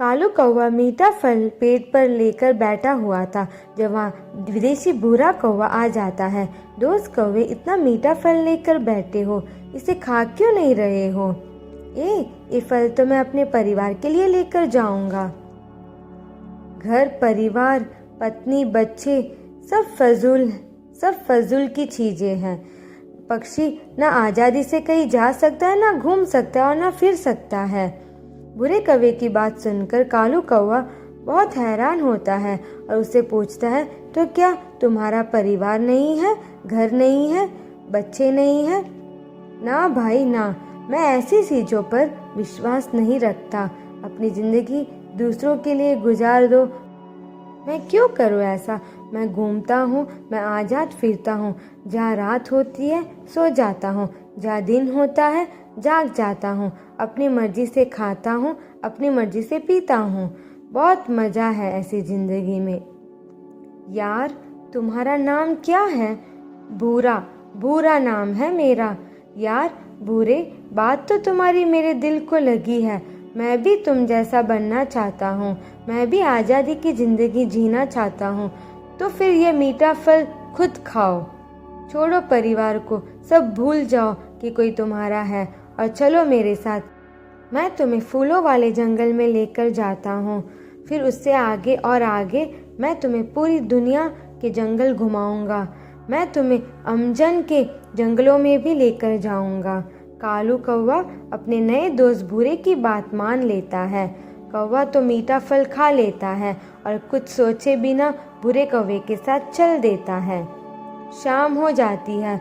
कालू कौवा मीठा फल पेट पर लेकर बैठा हुआ था जब वहाँ विदेशी भूरा कौवा आ जाता है। दोस्त कौवे, इतना मीठा फल लेकर बैठे हो, इसे खा क्यों नहीं रहे हो? ये फल तो मैं अपने परिवार के लिए लेकर जाऊंगा। घर परिवार, पत्नी, बच्चे सब फजूल की चीजें हैं। पक्षी ना आज़ादी से कहीं जा सकता है, ना घूम सकता है और ना फिर सकता है। बुरे कौवे की बात सुनकर कालू कौवा बहुत हैरान होता है और उससे पूछता है, तो क्या तुम्हारा परिवार नहीं है, घर नहीं है, बच्चे नहीं है? ना भाई ना, मैं ऐसी चीज़ों पर विश्वास नहीं रखता। अपनी ज़िंदगी दूसरों के लिए गुजार दो। मैं क्यों करूँ ऐसा? मैं घूमता हूँ, मैं आज़ाद फिरता हूँ। जहाँ रात होती है सो जाता हूँ, जहाँ दिन होता है जाग जाता हूँ। अपनी मर्जी से खाता हूँ, अपनी मर्जी से पीता हूँ। बहुत मज़ा है ऐसी ज़िंदगी में। यार, तुम्हारा नाम क्या है? भूरा नाम है मेरा। यार भूरे, बात तो तुम्हारी मेरे दिल को लगी है। मैं भी तुम जैसा बनना चाहता हूँ। मैं भी आज़ादी की ज़िंदगी जीना चाहता हूँ। तो फिर ये मीठा फल खुद खाओ। छोड़ो परिवार को, सब भूल जाओ कि कोई तुम्हारा है और चलो मेरे साथ। मैं तुम्हें फूलों वाले जंगल में लेकर जाता हूँ। फिर उससे आगे और आगे मैं तुम्हें पूरी दुनिया के जंगल घुमाऊंगा। मैं तुम्हें अमजन के जंगलों में भी लेकर जाऊंगा। कालू कौवा अपने नए दोस्त भूरे की बात मान लेता है। कौवा तो मीठा फल खा लेता है और कुछ सोचे बिना भूरे कौवे के साथ चल देता है। शाम हो जाती है।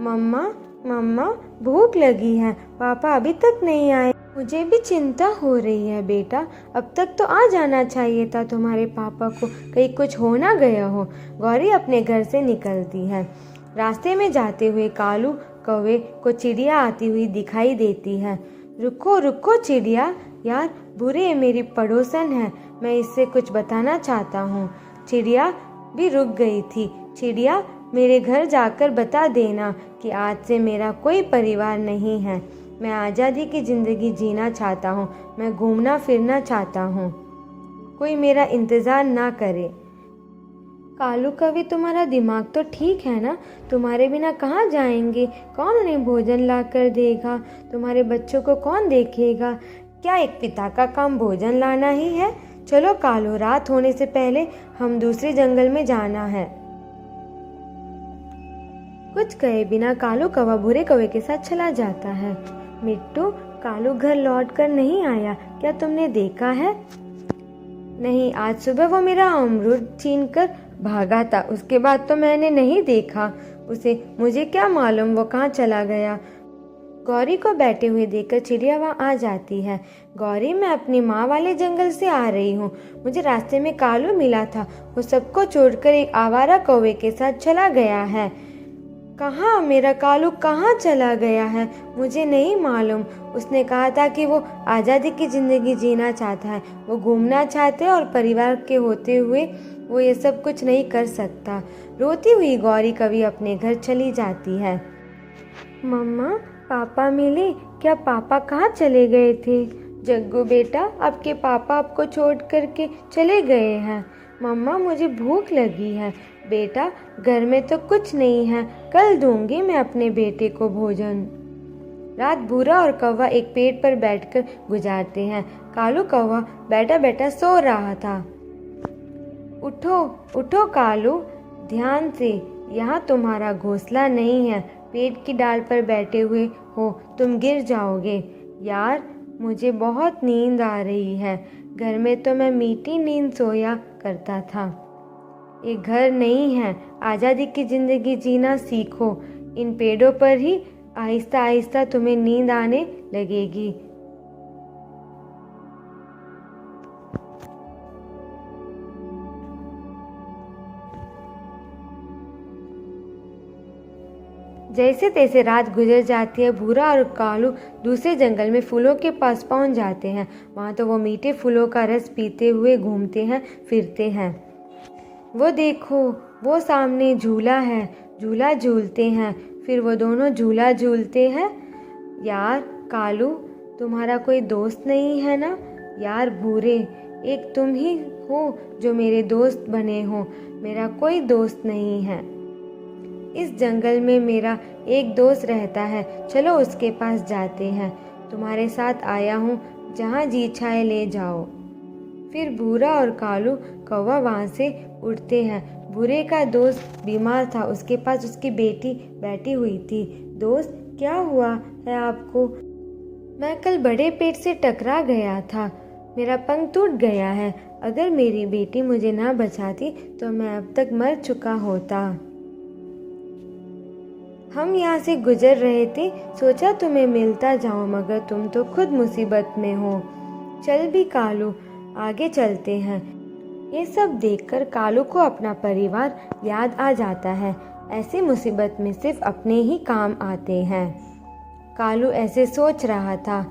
मम्मा भूख लगी है, पापा अभी तक नहीं आए। मुझे भी चिंता हो रही है बेटा, अब तक तो आ जाना चाहिए था तुम्हारे पापा को, कहीं कुछ हो ना गया हो। गौरी अपने घर से निकलती है। रास्ते में जाते हुए कालू कौवे को चिड़िया आती हुई दिखाई देती है। रुको चिड़िया, यार भूरे मेरी पड़ोसन है, मैं इससे कुछ बताना चाहता हूँ। चिड़िया भी रुक गई थी। चिड़िया, मेरे घर जाकर बता देना कि आज से मेरा कोई परिवार नहीं है। मैं आज़ादी की ज़िंदगी जीना चाहता हूँ। मैं घूमना फिरना चाहता हूँ। कोई मेरा इंतज़ार ना करे। कालू कौवे, तुम्हारा दिमाग तो ठीक है ना? तुम्हारे बिना कहाँ जाएंगे? कौन उन्हें भोजन ला कर देगा? तुम्हारे बच्चों को कौन देखेगा? क्या एक पिता का काम भोजन लाना ही है? चलो कालू, रात होने से पहले हम दूसरे जंगल में जाना है। कुछ कहे बिना कालू कौवा भूरे कौवे के साथ चला जाता है। मिट्टू, कालू घर लौट कर नहीं आया, क्या तुमने देखा है? नहीं, आज सुबह वो मेरा अमरूद छीन कर भागा था, उसके बाद तो मैंने नहीं देखा उसे। मुझे क्या मालूम वो कहाँ चला गया। गौरी को बैठे हुए देखकर चिड़िया वहाँ आ जाती है। गौरी, मैं अपनी माँ वाले जंगल से आ रही हूँ। मुझे रास्ते में कालू मिला था, वो सबको छोड़कर एक आवारा कौवे के साथ चला गया है। कहाँ? मेरा कालू कहाँ चला गया है? मुझे नहीं मालूम। उसने कहा था कि वो आज़ादी की ज़िंदगी जीना चाहता है, वो घूमना चाहता है और परिवार के होते हुए वो ये सब कुछ नहीं कर सकता। रोती हुई गौरी कभी अपने घर चली जाती है। मम्मा, पापा मिले क्या? पापा कहाँ चले गए थे? जग्गू बेटा, आपके पापा आपको छोड़ कर के चले गए हैं। मम्मा, मुझे भूख लगी है। बेटा, घर में तो कुछ नहीं है, कल दूंगी मैं अपने बेटे को भोजन। रात भूरा और कौवा एक पेड़ पर बैठकर गुजारते हैं। कालू कौवा बैठा बैठा सो रहा था। उठो कालू, ध्यान से, यहाँ तुम्हारा घोंसला नहीं है। पेड़ की डाल पर बैठे हुए हो, तुम गिर जाओगे। यार, मुझे बहुत नींद आ रही है। घर में तो मैं मीठी नींद सोया करता था। ये घर नहीं है। आज़ादी की ज़िंदगी जीना सीखो। इन पेड़ों पर ही आहिस्ता आहिस्ता तुम्हें नींद आने लगेगी। जैसे तैसे रात गुजर जाती है। भूरा और कालू दूसरे जंगल में फूलों के पास पहुंच जाते हैं। वहां तो वो मीठे फूलों का रस पीते हुए घूमते हैं फिरते हैं। वो देखो, वो सामने झूला है, झूला झूलते हैं। फिर वो दोनों झूला झूलते हैं। यार कालू, तुम्हारा कोई दोस्त नहीं है ना? यार बूढ़े, एक तुम ही हो जो मेरे दोस्त बने हो, मेरा कोई दोस्त नहीं है। इस जंगल में मेरा एक दोस्त रहता है, चलो उसके पास जाते हैं। तुम्हारे साथ आया हूँ, जहाँ जी चाहे ले जाओ। फिर भूरा और कालू कौवा वहाँ से उड़ते हैं। भूरे का दोस्त बीमार था, उसके पास उसकी बेटी बैठी हुई थी। दोस्त, क्या हुआ है आपको? मैं कल बड़े पेड़ से टकरा गया था, मेरा पंख टूट गया है। अगर मेरी बेटी मुझे ना बचाती तो मैं अब तक मर चुका होता। हम यहाँ से गुजर रहे थे, सोचा तुम्हें मिलता जाऊं, मगर तुम तो खुद मुसीबत में हो। चल भी कालू, आगे चलते हैं। ये सब देखकर कालू को अपना परिवार याद आ जाता है। ऐसी मुसीबत में सिर्फ अपने ही काम आते हैं। कालू ऐसे सोच रहा था।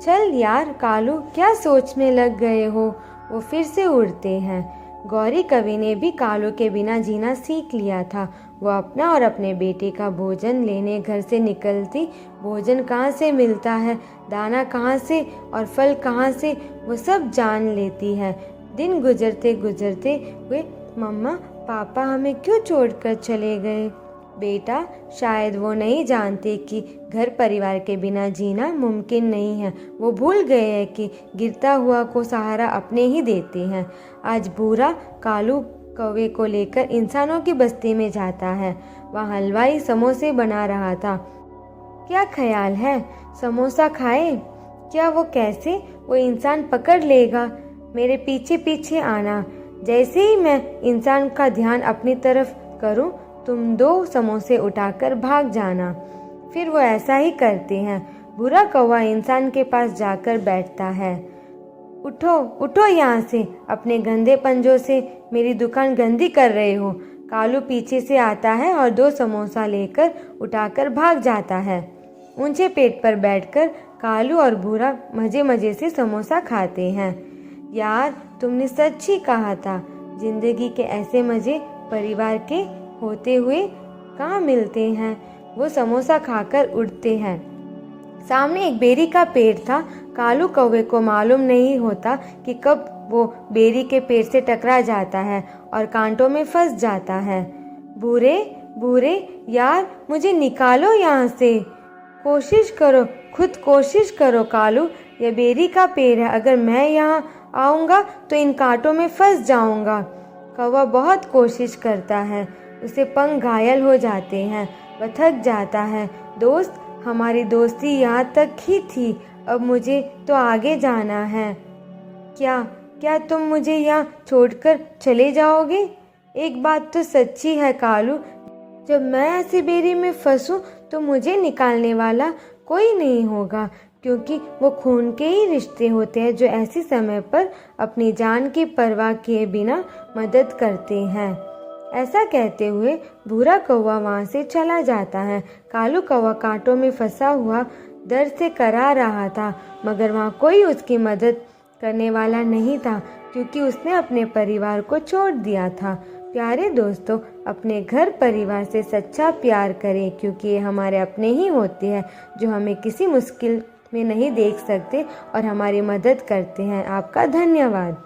चल यार कालू, क्या सोच में लग गए हो? वो फिर से उड़ते हैं। गौरी कवि ने भी कालू के बिना जीना सीख लिया था। वो अपना और अपने बेटे का भोजन लेने घर से निकलती। भोजन कहाँ से मिलता है, दाना कहाँ से और फल कहाँ से, वो सब जान लेती है। दिन गुजरते गुजरते हुए मम्मा पापा हमें क्यों छोड़कर चले गए? बेटा, शायद वो नहीं जानते कि घर परिवार के बिना जीना मुमकिन नहीं है। वो भूल गए हैं कि गिरता हुआ को सहारा अपने ही देते हैं। आज भूरा कालू कौवे को लेकर इंसानों की बस्ती में जाता है। वहाँ हलवाई समोसे बना रहा था। क्या ख्याल है, समोसा खाए? क्या वो कैसे? वो इंसान पकड़ लेगा। मेरे पीछे पीछे आना। जैसे ही मैं इंसान का ध्यान अपनी तरफ करूं, तुम 2 समोसे उठाकर भाग जाना। फिर वो ऐसा ही करते हैं। बुरा कौवा इंसान के पास जाकर बैठता है। उठो उठो यहाँ से, अपने गंदे पंजों से मेरी दुकान गंदी कर रहे हो। कालू पीछे से आता है और 2 समोसा लेकर उठाकर भाग जाता है। ऊंचे पेट पर बैठकर कालू और भूरा मजे मजे से समोसा खाते हैं। यार, तुमने सच ही कहा था, जिंदगी के ऐसे मजे परिवार के होते हुए कहाँ मिलते हैं। वो समोसा खाकर उड़ते हैं। सामने एक बेरी का पेड़ था। कालू कौवे को मालूम नहीं होता कि कब वो बेरी के पेड़ से टकरा जाता है और कांटों में फंस जाता है। बूरे बूरे, यार मुझे निकालो यहाँ से। कोशिश करो, खुद कोशिश करो कालू, यह बेरी का पेड़ है। अगर मैं यहाँ आऊँगा तो इन कांटों में फंस जाऊँगा। कौवा बहुत कोशिश करता है, उसे पंख घायल हो जाते हैं, वह थक जाता है। दोस्त, हमारी दोस्ती यहाँ तक ही थी, अब मुझे तो आगे जाना है। क्या क्या तुम मुझे यहाँ छोड़कर चले जाओगे? एक बात तो सच्ची है कालू, जब मैं ऐसी बेरी में फंसूं तो मुझे निकालने वाला कोई नहीं होगा, क्योंकि वो खून के ही रिश्ते होते हैं जो ऐसे समय पर अपनी जान की परवाह किए बिना मदद करते हैं। ऐसा कहते हुए भूरा कौवा वहाँ से चला जाता है। कालू कौवा कांटों में फंसा हुआ दर्द से करा रहा था, मगर वहाँ कोई उसकी मदद करने वाला नहीं था, क्योंकि उसने अपने परिवार को छोड़ दिया था। प्यारे दोस्तों, अपने घर परिवार से सच्चा प्यार करें, क्योंकि ये हमारे अपने ही होते हैं जो हमें किसी मुश्किल में नहीं देख सकते और हमारी मदद करते हैं। आपका धन्यवाद।